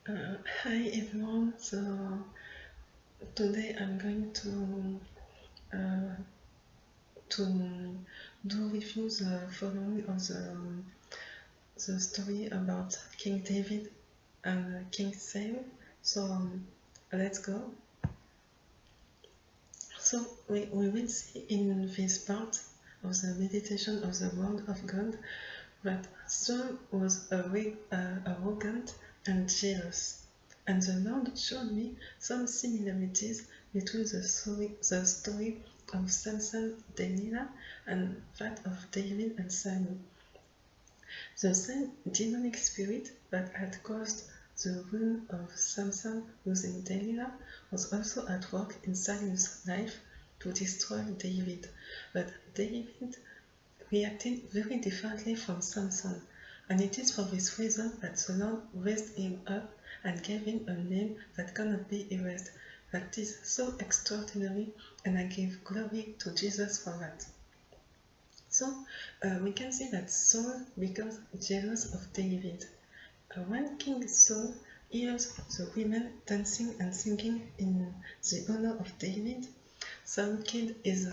Hi everyone. So today I'm going to do review the following of the story about King David and King Saul. So let's go. So we will see in this part of the meditation of the Word of God that Saul was arrogant and jealous, and the Lord showed me some similarities between the story of Samson, Delilah, and that of David and Samuel. The same demonic spirit that had caused the ruin of Samson using Delilah was also at work in Samuel's life to destroy David, but David reacted very differently from Samson, and it is for this reason that the Lord raised him up and gave him a name that cannot be erased, that is so extraordinary, and I give glory to Jesus for that. So we can see that Saul becomes jealous of David. When King Saul hears the women dancing and singing in the honor of David, Saul killed his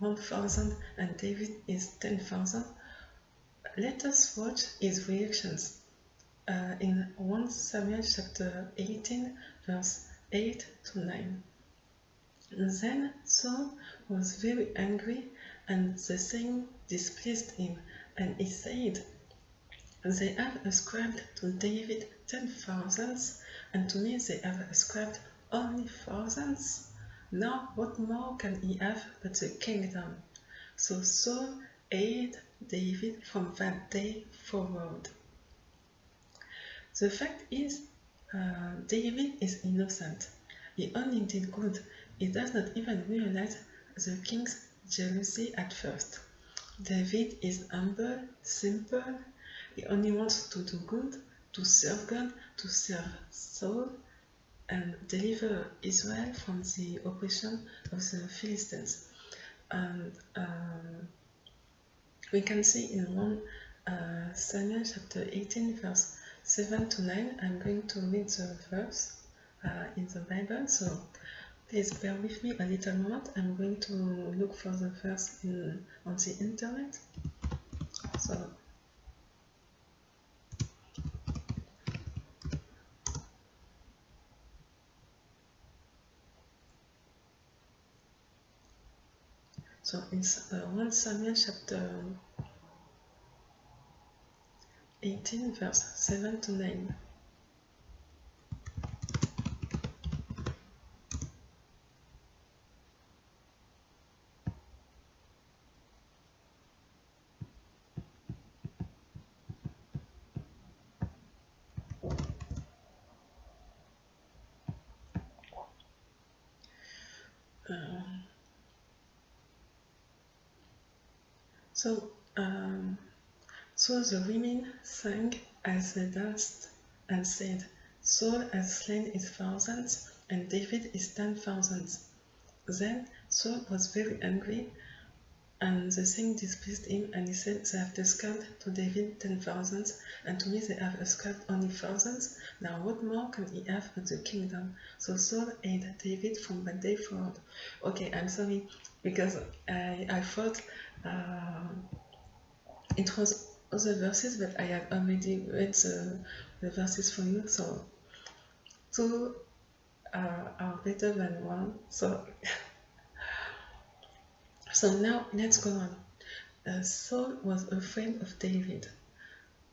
1,000 and David is 10,000. Let us watch his reactions in 1 Samuel chapter 18, verse 8 to 9. Then Saul was very angry, and the saying displeased him, and he said, They have ascribed to David 10,000s, and to me they have ascribed only thousands. Now what more can he have but the kingdom? So Saul hated David from that day forward. The fact is, David is innocent. He only did good. He does not even realize the king's jealousy at first. David is humble, simple. He only wants to do good, to serve God, to serve Saul, and deliver Israel from the oppression of the Philistines. And we can see in 1 Samuel chapter 18, verse 7 to 9. I'm going to read the verse in the Bible, so please bear with me a little moment. I'm going to look for the verse on the internet. So in 1 Samuel chapter 18, verse 7 to 9. So the women sang as they danced and said, Saul has slain his thousands, and David his 10,000s. Then Saul was very angry, and the thing displeased him, and he said, They have ascribed to David 10,000s, and to me they have ascribed only thousands. Now what more can he have but the kingdom? So Saul hated David from that day forward. Okay, I'm sorry, because I thought it was other verses, but I have already read the verses for you, so two are better than one. So now let's go on. Saul was afraid of David.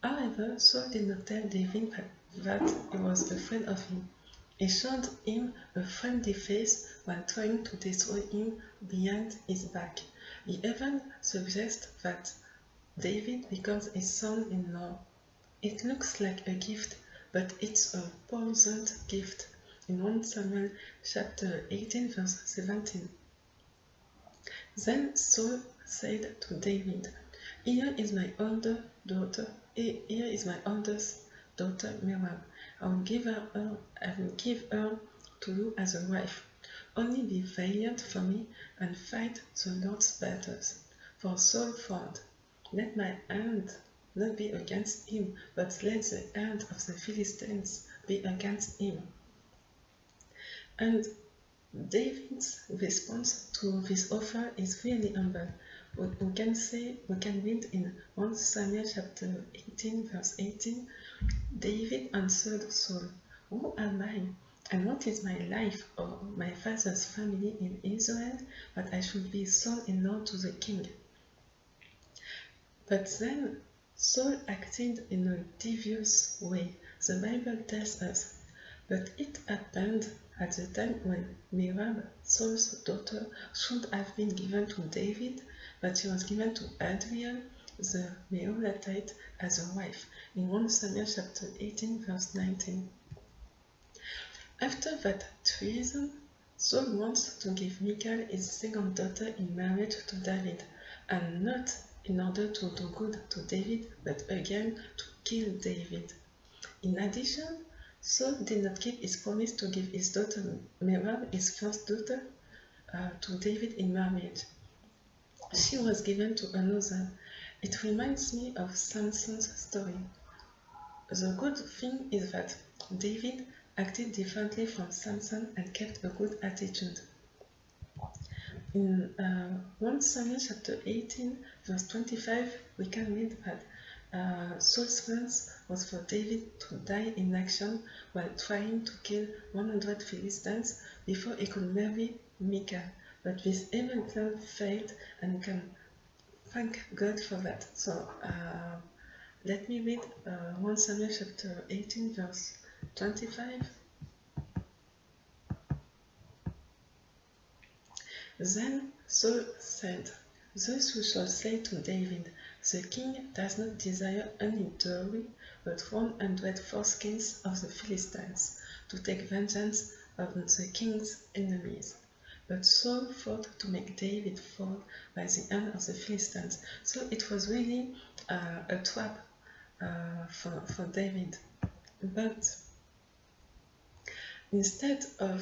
However, Saul did not tell David that he was afraid of him. He showed him a friendly face while trying to destroy him behind his back. He even suggests that David becomes his son-in-law. It looks like a gift, but it's a poisoned gift in 1 Samuel chapter 18, verse 17. Then Saul said to David, Here is my older daughter, here is my oldest daughter Merab. I will give her to you as a wife. Only be valiant for me and fight the Lord's battles. For Saul thought, Let my hand not be against him, but let the hand of the Philistines be against him. And David's response to this offer is really humble. We can read in 1 Samuel chapter 18, verse 18, David answered Saul, "Who am I, and what is my life or my father's family in Israel, that I should be son-in-law to the king?" But then Saul acted in a devious way. The Bible tells us, "But it happened at the time when Merab, Saul's daughter, should have been given to David, but she was given to Adriel, the Meholatite, as a wife," in 1 Samuel chapter 18, verse 19. After that treason, Saul wants to give Michal, his second daughter, in marriage to David, and not in order to do good to David, but again to kill David. In addition, Saul did not keep his promise to give his daughter Merab, his first daughter, to David in marriage. She was given to another. It reminds me of Samson's story. The good thing is that David acted differently from Samson and kept a good attitude. In 1 Samuel chapter 18, verse 25, we can read that Saul's plans was for David to die in action while trying to kill 100 Philistines before he could marry Michal. But this evil plan failed, and we can thank God for that. So let me read 1 Samuel chapter 18, verse 25. Then Saul said, "Thus you shall say to David, the king does not desire any dowry, but 100 foreskins of the Philistines, to take vengeance on the king's enemies." But Saul thought to make David fall by the hand of the Philistines. So it was really a trap for David. But instead of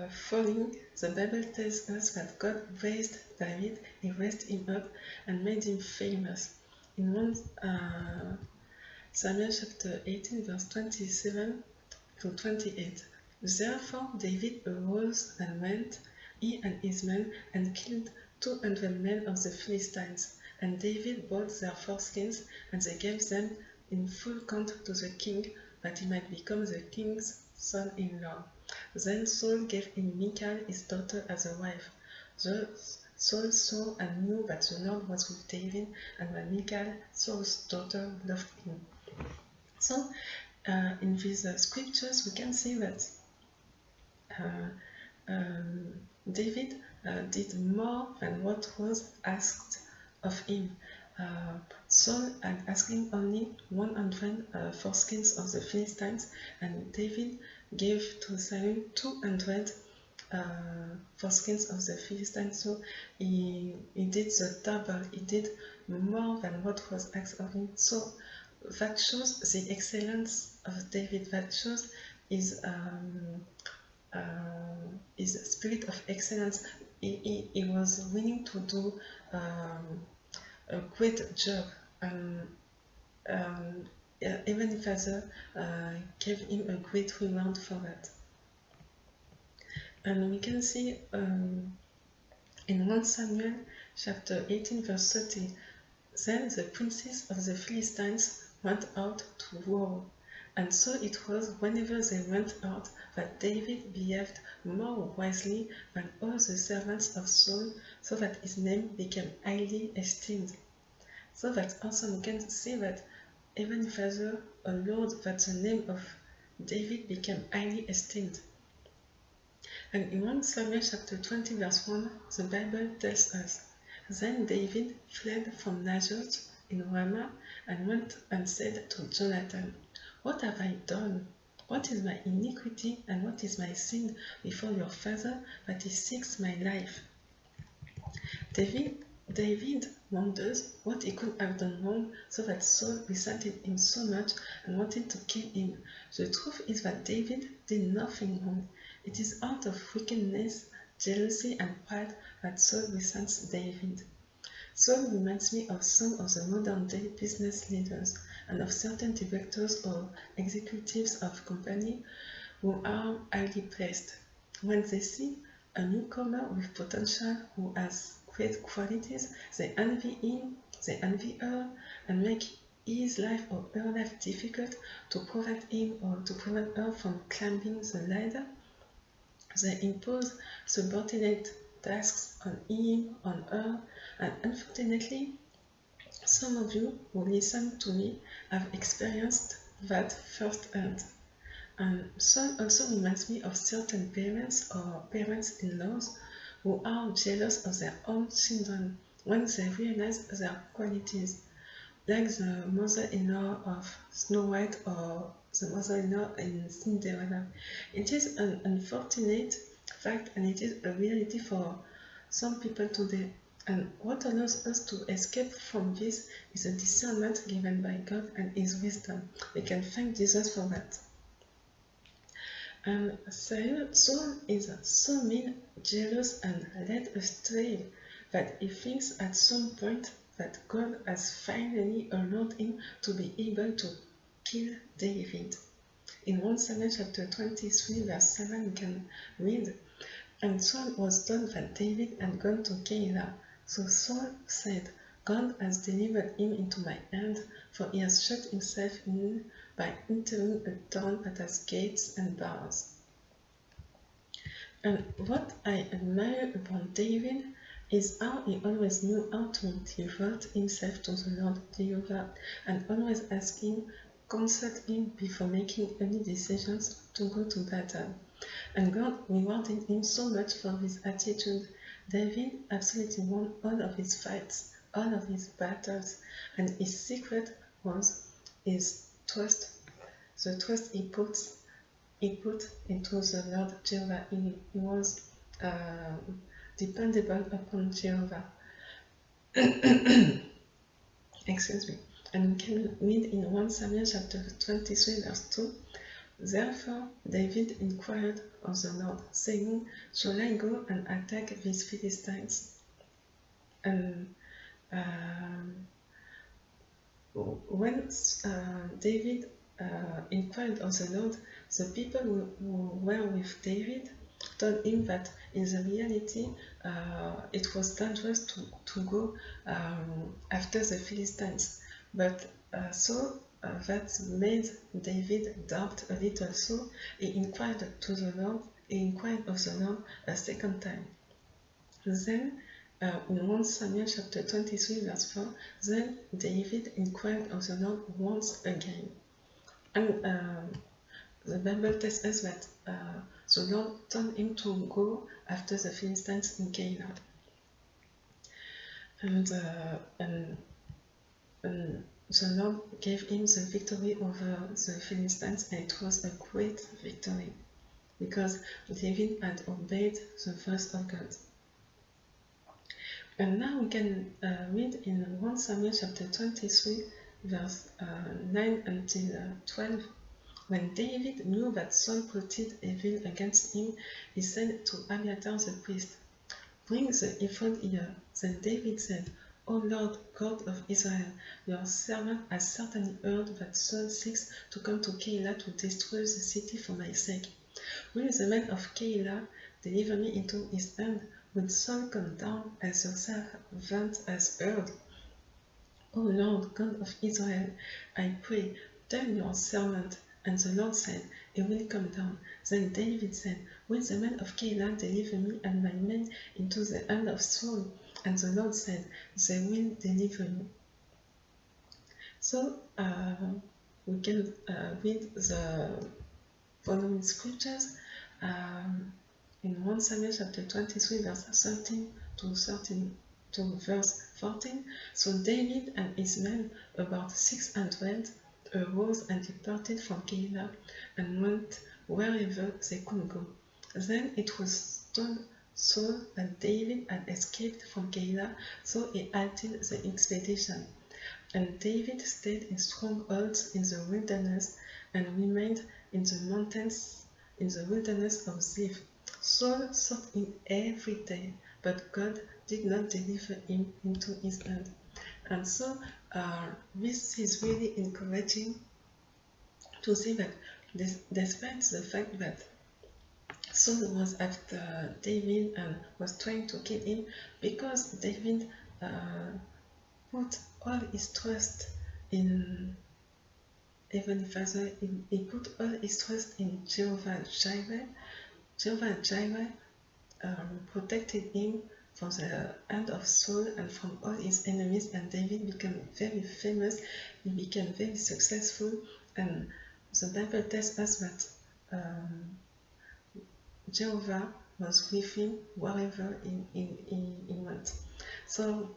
falling, the Bible tells us that God raised David, he raised him up and made him famous. In 1 Samuel chapter 18, verse 27 to 28. Therefore David arose and went, he and his men, and killed 200 men of the Philistines. And David bought their foreskins, and they gave them in full count to the king, that he might become the king's son-in-law. Then Saul gave him Michal, his daughter, as a wife. Saul saw and knew that the Lord was with David, and that Michal, Saul's daughter, loved him. So, in these scriptures, we can see that David did more than what was asked of him. Saul had asked him only 100 foreskins of the Philistines, and David gave to Saul 200 foreskins of the Philistines. So he did the double, he did more than what was asked of him. So that shows the excellence of David, that shows his spirit of excellence. He was willing to do a great job, and even if Father gave him a great reward for that. And we can see in 1 Samuel chapter 18, verse 30, then the princes of the Philistines went out to war. And so it was, whenever they went out, that David behaved more wisely than all the servants of Saul, so that his name became highly esteemed. So that also we can see that even further allowed that the name of David became highly esteemed. And in 1 Samuel chapter 20, verse 1, the Bible tells us, then David fled from Najoth in Ramah and went and said to Jonathan, "What have I done? What is my iniquity and what is my sin before your father, that he seeks my life?" David wonders what he could have done wrong, so that Saul resented him so much and wanted to kill him. The truth is that David did nothing wrong. It is out of wickedness, jealousy, and pride that Saul resents David. Saul reminds me of some of the modern day business leaders. and of certain directors or executives of company who are highly placed. When they see a newcomer with potential who has great qualities, they envy him, they envy her, and make his life or her life difficult to prevent him or to prevent her from climbing the ladder. They impose subordinate tasks on him, on her, and unfortunately, some of you who listen to me have experienced that firsthand. And some also reminds me of certain parents or parents-in-laws who are jealous of their own children when they realize their qualities, like the mother-in-law of Snow White or the mother-in-law in Cinderella. It is an unfortunate fact and it is a reality for some people today. And what allows us to escape from this is a discernment given by God and His wisdom. We can thank Jesus for that. And Saul is so mean, jealous, and led astray that he thinks at some point that God has finally allowed him to be able to kill David. In 1 Samuel chapter 23, verse 7, we can read, "And Saul was told that David had gone to Keilah. So Saul said, God has delivered him into my hand, for he has shut himself in by entering a town that has gates and bars." And what I admire about David is how he always knew how to devote himself to the Lord Jehovah and always asking, consult him before making any decisions to go to battle. And God rewarded him so much for his attitude. David absolutely won all of his fights, all of his battles, and his secret was his trust, the trust he put into the Lord Jehovah. He was dependable upon Jehovah. Excuse me. And we can read in 1 Samuel chapter 23, verse 2. Therefore David inquired of the Lord, saying, Shall I go and attack these Philistines? And when David inquired of the Lord, the people who were with David told him that in the reality it was dangerous to go after the Philistines. But that made David doubt a little. So he inquired of the Lord a second time. Then in 1 Samuel chapter 23 verse 4, then David inquired of the Lord once again. And the Bible tells us that the Lord told him to go after the Philistines in Keilah. And the Lord gave him the victory over the Philistines, and it was a great victory because David had obeyed the voice of God. And now we can read in 1 Samuel chapter 23, verse 9 until 12. When David knew that Saul plotted evil against him, he said to Abiathar the priest, Bring the ephod here. Then David said, O Lord, God of Israel, your servant has certainly heard that Saul seeks to come to Keilah to destroy the city for my sake. Will the men of Keilah deliver me into his hand? Will Saul come down as your servant has heard? O Lord, God of Israel, I pray, tell your servant. And the Lord said, He will come down. Then David said, Will the men of Keilah deliver me and my men into the hand of Saul? And the Lord said, They will deliver you. So we can read the following scriptures in 1 Samuel chapter 23, verse 13 to verse 14. So David and his men, about 600, arose and departed from Keilah and went wherever they could go. Then it was told Saul that David had escaped from Keilah, so he halted the expedition. And David stayed in strongholds in the wilderness and remained in the mountains in the wilderness of Ziph. Saul sought him every day, but God did not deliver him into his hand. And so this is really encouraging to see that despite the fact that Saul was after David and was trying to kill him, because David uh, put all his trust in Heavenly Father, he put all his trust in Jehovah Jireh. Jehovah Jireh protected him from the hand of Saul and from all his enemies, and David became very famous. He became very successful, and the Bible tells us that Jehovah was with him wherever he went. So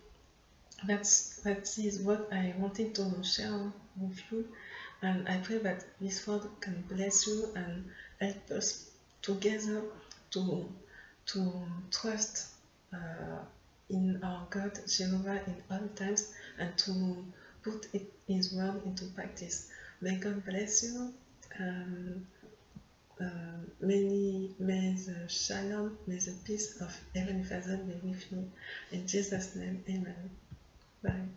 that is what I wanted to share with you, and I pray that this word can bless you and help us together to trust in our God Jehovah in all times, and to put His word into practice. May God bless you. May the shalom, may the peace of Heavenly Father be with you. In Jesus' name, amen. Bye.